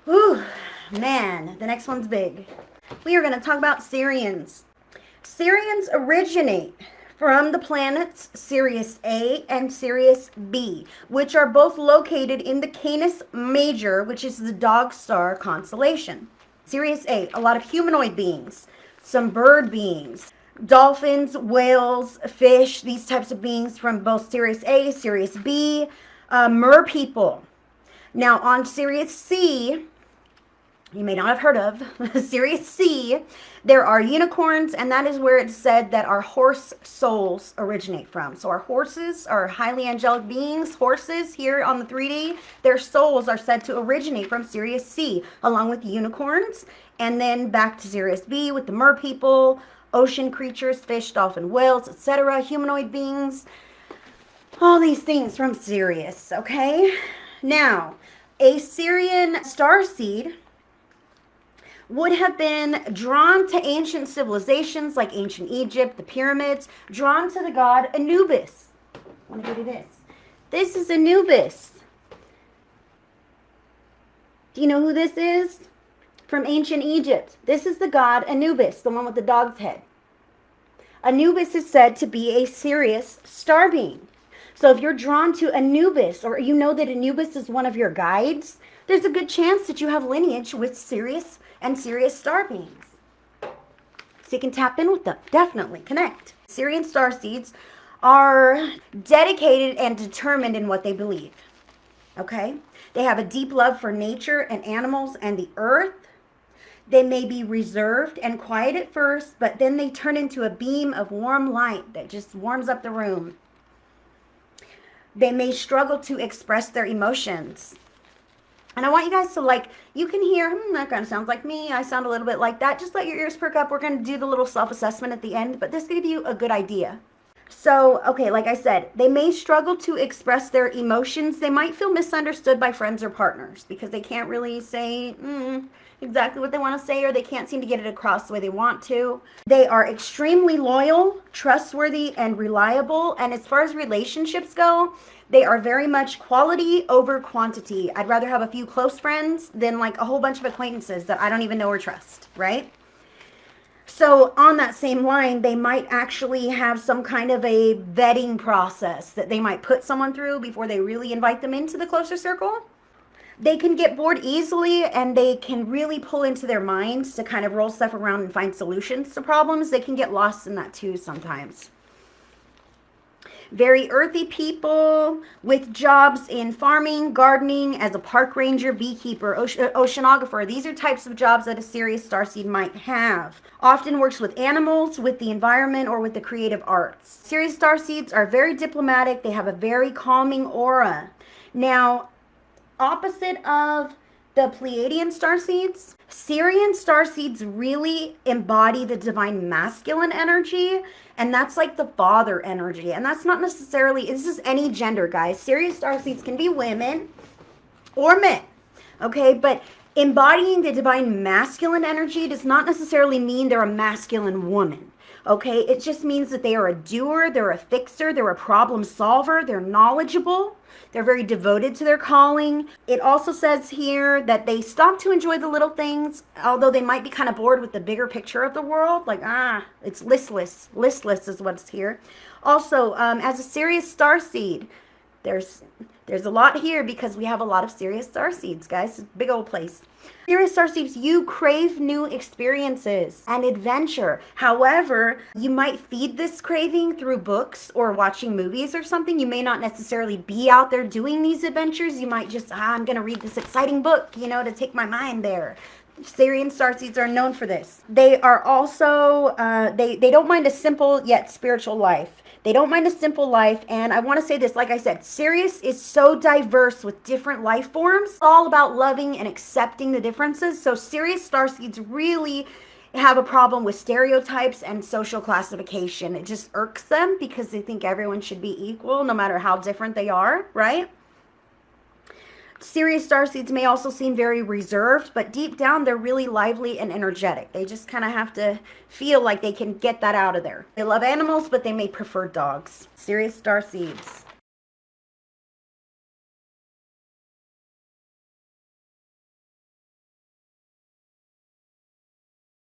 Whew, man, the next one's big. We are going to talk about Sirians. Sirians originate from the planets Sirius A and Sirius B, which are both located in the Canis Major, which is the dog star constellation. Sirius A, a lot of humanoid beings, some bird beings, dolphins, whales, fish, these types of beings from both Sirius A, Sirius B, mer people. Now on Sirius C, you may not have heard of, Sirius C, there are unicorns, and that is where it's said that our horse souls originate from. So our horses are highly angelic beings. Horses here on the 3D, their souls are said to originate from Sirius C, along with unicorns, and then back to Sirius B with the mer people, ocean creatures, fish, dolphin, whales, etc., humanoid beings, all these things from Sirius, okay? Now, a Sirian starseed would have been drawn to ancient civilizations like ancient Egypt, the pyramids, drawn to the god Anubis. I want to give you this. This is Anubis. Do you know who this is? From ancient Egypt. This is the god Anubis, the one with the dog's head. Anubis is said to be a Sirius star being. So if you're drawn to Anubis, or you know that Anubis is one of your guides, there's a good chance that you have lineage with Sirius and Sirius star beings. So you can tap in with them. Definitely connect. Sirian starseeds are dedicated and determined in what they believe. Okay? They have a deep love for nature and animals and the earth. They may be reserved and quiet at first, but then they turn into a beam of warm light that just warms up the room. They may struggle to express their emotions. And I want you guys to, you can hear, that kind of sounds like me. I sound a little bit like that. Just let your ears perk up. We're going to do the little self-assessment at the end, but this will give you a good idea. So, okay, like I said, they may struggle to express their emotions. They might feel misunderstood by friends or partners because they can't really say exactly what they want to say, or they can't seem to get it across the way they want to. They are extremely loyal, trustworthy, and reliable. And as far as relationships go, they are very much quality over quantity. I'd rather have a few close friends than like a whole bunch of acquaintances that I don't even know or trust, right? So on that same line, they might actually have some kind of a vetting process that they might put someone through before they really invite them into the closer circle. They can get bored easily, and they can really pull into their minds to kind of roll stuff around and find solutions to problems. They can get lost in that too sometimes. Very earthy people with jobs in farming, gardening, as a park ranger, beekeeper, oceanographer. These are types of jobs that a Sirius starseed might have. Often works with animals, with the environment, or with the creative arts. Sirius starseeds are very diplomatic. They have a very calming aura. Now, opposite of the Pleiadian starseeds, Sirian starseeds really embody the divine masculine energy, and that's like the father energy. And that's not necessarily, this is any gender, guys. Sirius starseeds can be women or men, okay? But embodying the divine masculine energy does not necessarily mean they're a masculine woman. Okay, it just means that they are a doer, they're a fixer, they're a problem solver, they're knowledgeable, they're very devoted to their calling. It also says here that they stop to enjoy the little things, although they might be kind of bored with the bigger picture of the world. Like, it's listless. Listless is what's here. Also, as a Sirius starseed, there's a lot here because we have a lot of Sirius starseeds, guys. It's a big old place. Sirius starseeds, you crave new experiences and adventure. However, you might feed this craving through books or watching movies or something. You may not necessarily be out there doing these adventures. You might just, I'm going to read this exciting book, to take my mind there. Sirian starseeds are known for this. They are also, they don't mind a simple yet spiritual life. They don't mind a simple life, and I want to say this, like I said, Sirius is so diverse with different life forms. It's all about loving and accepting the differences. So Sirius starseeds really have a problem with stereotypes and social classification. It just irks them because they think everyone should be equal no matter how different they are, right? Sirius starseeds may also seem very reserved, but deep down they're really lively and energetic. They just kind of have to feel like they can get that out of there. They love animals, but they may prefer dogs. Sirius starseeds.